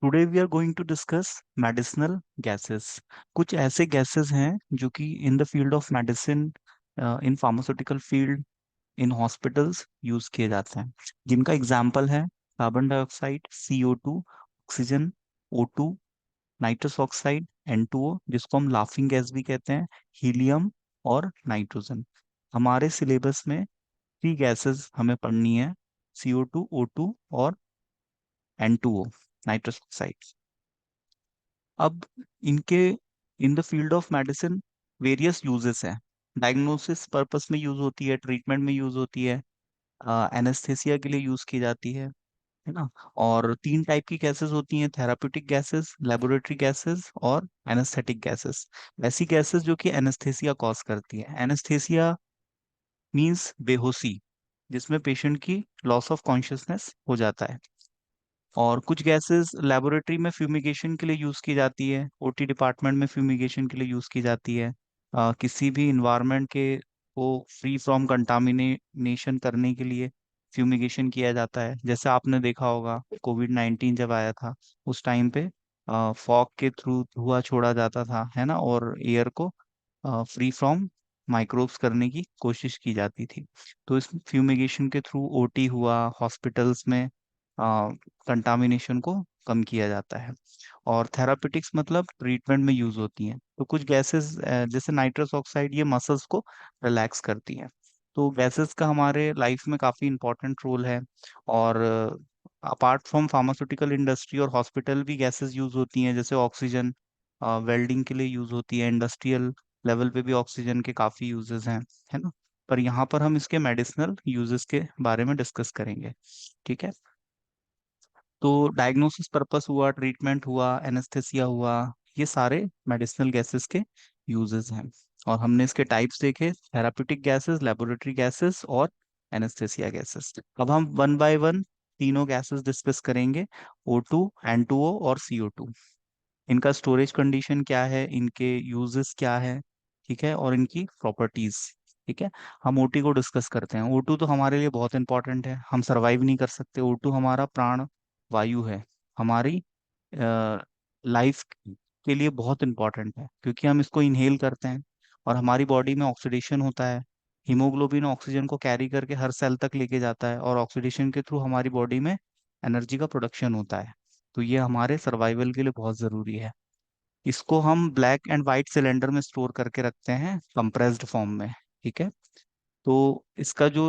Today we are going to discuss medicinal gases. कुछ ऐसे gases हैं जो कि in the field of medicine, in pharmaceutical field, in hospitals use किए जाते हैं, जिनका एग्जाम्पल है carbon dioxide, CO2, oxygen, O2, nitrous oxide, N2O, जिसको हम लाफिंग गैस भी कहते हैं, हीलियम और नाइट्रोजन। हमारे सिलेबस में 3 गैसेस हमें पढ़नी है: CO2, O2 और N2O, नाइट्रस ऑक्साइड। अब इनके इन the field of medicine various uses हैं। डायग्नोसिस पर्पस में यूज होती है, ट्रीटमेंट में यूज होती है, एनेस्थेसिया के लिए यूज की जाती है ना। और 3 टाइप की गैसेस होती हैं: थेराप्यूटिक गैसेस, लेबोरेटरी गैसेस और एनेस्थेटिक गैसेस। ऐसी गैसेस जो कि एनेस्थेसिया कॉज करती है। एनेस्थेसिया मींस बेहोशी, जिसमें पेशेंट की लॉस ऑफ कॉन्शियसनेस हो जाता है। और कुछ गैसेस लेबोरेटरी में फ्यूमिगेशन के लिए यूज की जाती है, OT डिपार्टमेंट में फ्यूमिगेशन के लिए यूज की जाती है। किसी भी इन्वायरमेंट के को फ्री फ्रॉम कंटामिनेशन करने के लिए फ्यूमिगेशन किया जाता है। जैसे आपने देखा होगा कोविड-19 जब आया था, उस टाइम पे फॉग के थ्रू धुआं छोड़ा जाता था, है ना, और एयर को फ्री फ्रॉम माइक्रोब्स करने की कोशिश की जाती थी। तो इस फ्यूमिगेशन के थ्रू OT हुआ, हॉस्पिटल्स में कंटामिनेशन को कम किया जाता है। और थेरापेटिक्स मतलब ट्रीटमेंट में यूज होती हैं। तो कुछ गैसेस जैसे नाइट्रस ऑक्साइड, ये मसल्स को रिलैक्स करती हैं। तो गैसेस का हमारे लाइफ में काफी इंपॉर्टेंट रोल है। और अपार्ट फ्रॉम फार्मास्यूटिकल इंडस्ट्री और हॉस्पिटल भी गैसेस यूज होती हैं, जैसे ऑक्सीजन वेल्डिंग के लिए यूज होती है। इंडस्ट्रियल लेवल पे भी ऑक्सीजन के काफी यूजेस हैं, है ना। पर यहाँ पर हम इसके मेडिसिनल यूजेस के बारे में डिस्कस करेंगे। ठीक है। तो डायग्नोसिस पर्पस हुआ, ट्रीटमेंट हुआ, एनेस्थेसिया हुआ, ये सारे मेडिसिनल गैसेस के यूजेस हैं। और हमने इसके टाइप्स देखे: थेराप्यूटिक गैसेस, लेबोरेटरी गैसेस और एनेस्थेसिया गैसेस। अब हम वन बाय वन तीनों गैसेस डिस्कस करेंगे: O2, N2O और CO2। इनका स्टोरेज कंडीशन क्या है, इनके यूजेस क्या है, ठीक है, और इनकी प्रॉपर्टीज। ठीक है। हम OT को डिस्कस करते हैं। O2 तो हमारे लिए बहुत इंपॉर्टेंट है, हम सरवाइव नहीं कर सकते। O2 हमारा प्राण वायु है, हमारी लाइफ के लिए बहुत इंपॉर्टेंट है, क्योंकि हम इसको इनहेल करते हैं और हमारी बॉडी में ऑक्सीडेशन होता है। हीमोग्लोबिन ऑक्सीजन को कैरी करके हर सेल तक लेके जाता है, और ऑक्सीडेशन के थ्रू हमारी बॉडी में एनर्जी का प्रोडक्शन होता है। तो ये हमारे सर्वाइवल के लिए बहुत जरूरी है। इसको हम ब्लैक एंड वाइट सिलेंडर में स्टोर करके रखते हैं, कंप्रेस्ड फॉर्म में। ठीक है। तो इसका जो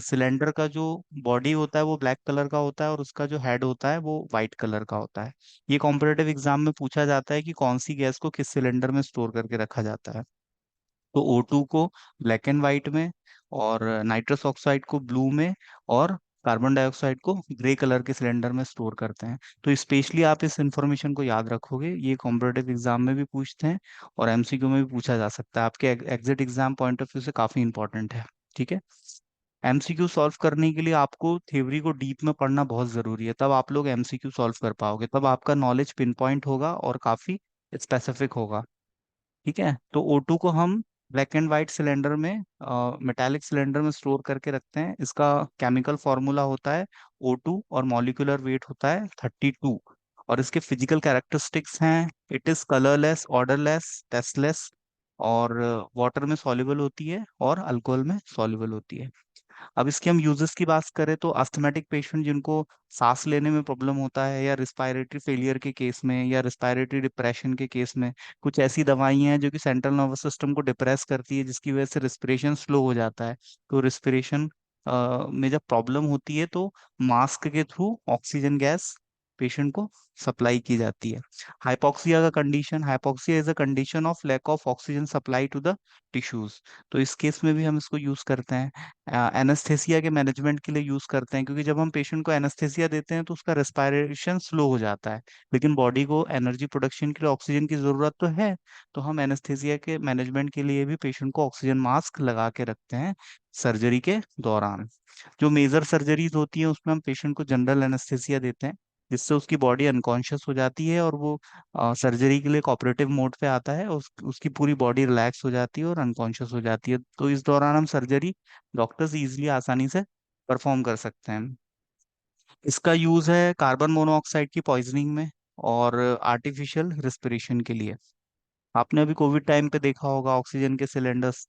सिलेंडर का जो बॉडी होता है वो ब्लैक कलर का होता है, और उसका जो हेड होता है वो वाइट कलर का होता है। ये कॉम्पिटेटिव एग्जाम में पूछा जाता है कि कौन सी गैस को किस सिलेंडर में स्टोर करके रखा जाता है। तो O2 को ब्लैक एंड वाइट में, और नाइट्रस ऑक्साइड को ब्लू में, और कार्बन डाइऑक्साइड को ग्रे कलर के सिलेंडर में स्टोर करते हैं। तो स्पेशली आप इस इंफॉर्मेशन को याद रखोगे, ये कॉम्पिटेटिव एग्जाम में भी पूछते हैं और MCQ में भी पूछा जा सकता है। आपके exit exam point of view से काफी इंपॉर्टेंट है। ठीक है। MCQ सॉल्व करने के लिए आपको थ्योरी को डीप में पढ़ना बहुत जरूरी है, तब आप लोग MCQ सॉल्व कर पाओगे, तब आपका नॉलेज पिन पॉइंट होगा और काफी स्पेसिफिक होगा। ठीक है। तो O2 को हम ब्लैक एंड वाइट सिलेंडर में, मेटालिक सिलेंडर में स्टोर करके रखते हैं। इसका केमिकल फॉर्मूला होता है O2, और मॉलिक्यूलर वेट होता है 32। और इसके फिजिकल कैरेक्टरिस्टिक्स हैं: it is colourless, odourless, tasteless, और वाटर में सॉल्युबल होती है और अल्कोहल में सॉल्युबल होती है। अब इसके हम यूजेस की बात करें तो अस्थमेटिक पेशेंट जिनको सांस लेने में प्रॉब्लम होता है, या रिस्पायरेटरी फेलियर के केस में, या रिस्पायरेटरी डिप्रेशन के केस में, कुछ ऐसी दवाइयां हैं जो कि सेंट्रल नर्वस सिस्टम को डिप्रेस करती है, जिसकी वजह से रिस्पिरेशन स्लो हो जाता है। तो रिस्पिरेशन में जब प्रॉब्लम होती है तो मास्क के थ्रू ऑक्सीजन गैस पेशेंट को सप्लाई की जाती है। हाइपोक्सिया का condition, hypoxia is a condition of lack of oxygen supply to the tissues. तो इस केस में भी हम इसको यूज करते हैं। एनेस्थेसिया के मैनेजमेंट के लिए यूज करते हैं, क्योंकि जब हम पेशेंट को एनेस्थेसिया देते हैं तो उसका रेस्पिरेशन स्लो हो जाता है, लेकिन बॉडी को एनर्जी प्रोडक्शन के लिए ऑक्सीजन की जरूरत तो है। तो हम एनेस्थेसिया के मैनेजमेंट के लिए भी पेशेंट को ऑक्सीजन मास्क लगा के रखते हैं सर्जरी के दौरान। जो मेजर सर्जरीज होती है उसमें हम पेशेंट को जनरल एनेस्थेसिया देते हैं, जिससे उसकी बॉडी अनकॉन्शियस हो जाती है और वो सर्जरी के लिए कोऑपरेटिव मोड पे आता है, और उसकी पूरी बॉडी रिलैक्स हो जाती है और अनकॉन्शियस हो जाती है। तो इस दौरान हम सर्जरी डॉक्टर्स इजीली आसानी से परफॉर्म कर सकते हैं। इसका यूज है कार्बन मोनोऑक्साइड की पॉइजनिंग में, और आर्टिफिशियल रिस्पिरेशन के लिए। आपने अभी कोविड टाइम पे देखा होगा ऑक्सीजन के सिलेंडर्स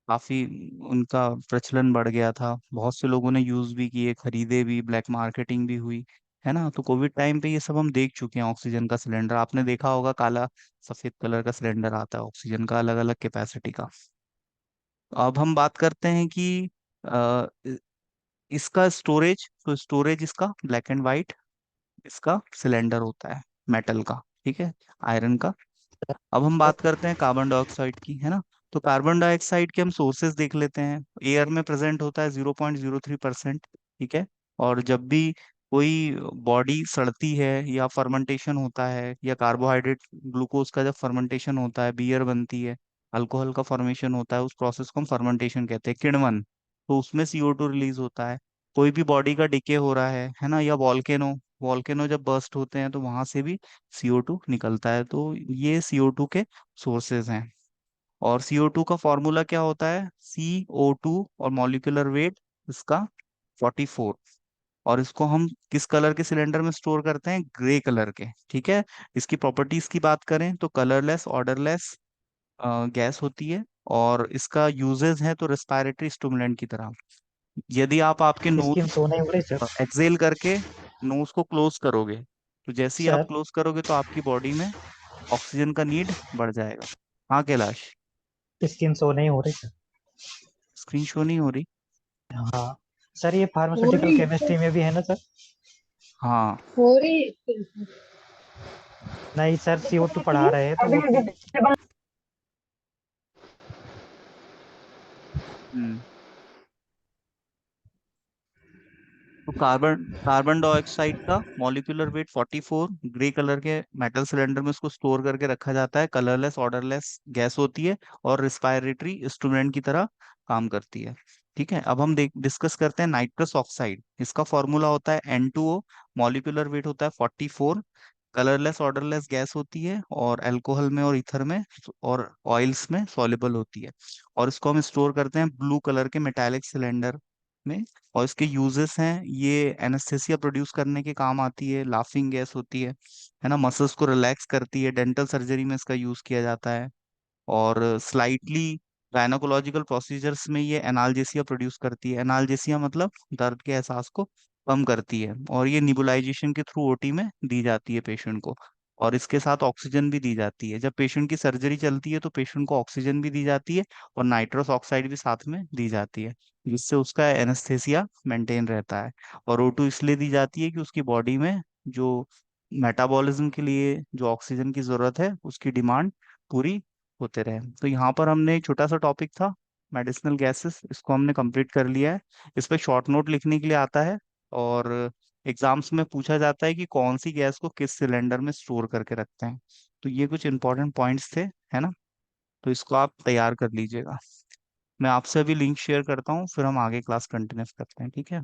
काफी, उनका प्रचलन बढ़ गया था, बहुत से लोगों ने यूज भी किए, खरीदे भी, ब्लैक मार्केटिंग भी हुई, है ना। तो कोविड टाइम पे ये सब हम देख चुके हैं। ऑक्सीजन का सिलेंडर आपने देखा होगा, काला सफेद कलर का सिलेंडर आता है ऑक्सीजन का, अलग अलग कैपेसिटी का। अब हम बात करते हैं कि अ, इसका स्टोरेज, तो स्टोरेज इसका ब्लैक एंड व्हाइट इसका सिलेंडर होता है, मेटल का, ठीक है, आयरन का। अब हम बात करते हैं कार्बन डाइऑक्साइड की, है ना। तो कार्बन डाइऑक्साइड के हम सोर्सेज देख लेते हैं। एयर में प्रेजेंट होता है 0.03%, ठीक है। और जब भी कोई बॉडी सड़ती है या फर्मेंटेशन होता है, या कार्बोहाइड्रेट ग्लूकोज का जब फर्मेंटेशन होता है, बियर बनती है, अल्कोहल का फॉर्मेशन होता है, उस प्रोसेस को हम फर्मेंटेशन कहते हैं, किण्वन। तो उसमें CO2 रिलीज होता है। कोई भी बॉडी का डिके हो रहा है ना, या वॉल्केनो, वॉल्केनो जब बर्स्ट होते हैं तो वहां से भी CO2 निकलता है। तो ये CO2 के सोर्सेज हैं। और CO2 का फॉर्मूला क्या होता है? CO2, और मॉलिक्यूलर वेट इसका 44। और इसको हम किस कलर के सिलेंडर में स्टोर करते हैं? ग्रे कलर के, ठीक है। इसकी प्रॉपर्टीज की बात करें तो कलरलेस, ऑर्डरलेस गैस होती है। और इसका यूजेस है तो रेस्पिरेटरी स्टिमुलेंट की तरह। यदि आप आपके स्किन नोज तो नहीं हो रही सर? एक्सेल करके नोज को क्लोज करोगे, तो जैसे ही आप सर, क्लोज करोगे तो आपकी बॉडी में ऑक्सीजन का नीड बढ़ जाएगा। हाँ कैलाश, स्किन तो नहीं हो रही सर? स्क्रीन शो नहीं हो रही? हाँ सर, ये हो फार्मास्यूटिकल रही केमिस्ट्री में भी है ना सर? हाँ। हो रही। नहीं सर, CO2 पढ़ा रहे हैं तो वो अभी डिस्टर्बेंस। हम्म। तो कार्बन कार्बन डाइऑक्साइड का मॉलिक्यूलर वेट 44, ग्रे कलर के मेटल सिलेंडर में उसको स्टोर करके रखा जाता है, कलरलेस, ऑर्डरलेस गैस होती है, और रिस्पायरेटरी इंस्ट्रूमेंट की तरह काम करती है। ठीक है, अब हम देख डिस्कस करते हैं नाइट्रस ऑक्साइड। इसका फॉर्मूला होता है N2O, मॉलिक्यूलर वेट होता है 44, कलरलेस, ऑर्डरलेस गैस होती है, और अल्कोहल में और ईथर में और ऑयल्स में सॉल्युबल होती है। और इसको हम स्टोर करते हैं ब्लू कलर के मेटालिक सिलेंडर में। और इसके यूजेस हैं, ये एनेस्थेसिया प्रोड्यूस करने के काम आती है, लाफिंग गैस होती है ना, मसल्स को रिलैक्स करती है, डेंटल सर्जरी में इसका यूज किया जाता है। और स्लाइटली गायनोकोलॉजिकल प्रोसीजर्स में ये एनाल्जेसिया प्रोड्यूस करती है। एनाल्जेसिया मतलब दर्द के एहसास को कम करती है। और ये निबुलाइजेशन के थ्रू OT में दी जाती है पेशेंट को। और इसके साथ ऑक्सीजन भी दी जाती है। जब पेशेंट की सर्जरी चलती है तो पेशेंट को ऑक्सीजन भी दी जाती है, और नाइट्रस ऑक्साइड भी साथ में दी जाती है, जिससे उसका एनेस्थेसिया मेंटेन रहता है। और O2 इसलिए दी जाती है कि उसकी बॉडी में जो मेटाबॉलिज्म के लिए जो ऑक्सीजन की जरूरत है, उसकी डिमांड पूरी होते रहे। तो यहाँ पर हमने एक छोटा सा टॉपिक था, मेडिसिनल गैसेस, इसको हमने कंप्लीट कर लिया है। इस पे शॉर्ट नोट लिखने के लिए आता है, और एग्जाम्स में पूछा जाता है कि कौन सी गैस को किस सिलेंडर में स्टोर करके रखते हैं। तो ये कुछ इंपॉर्टेंट पॉइंट्स थे, है ना। तो इसको आप तैयार कर लीजिएगा। मैं आपसे अभी लिंक शेयर करता हूँ, फिर हम आगे क्लास कंटिन्यू करते हैं, ठीक है।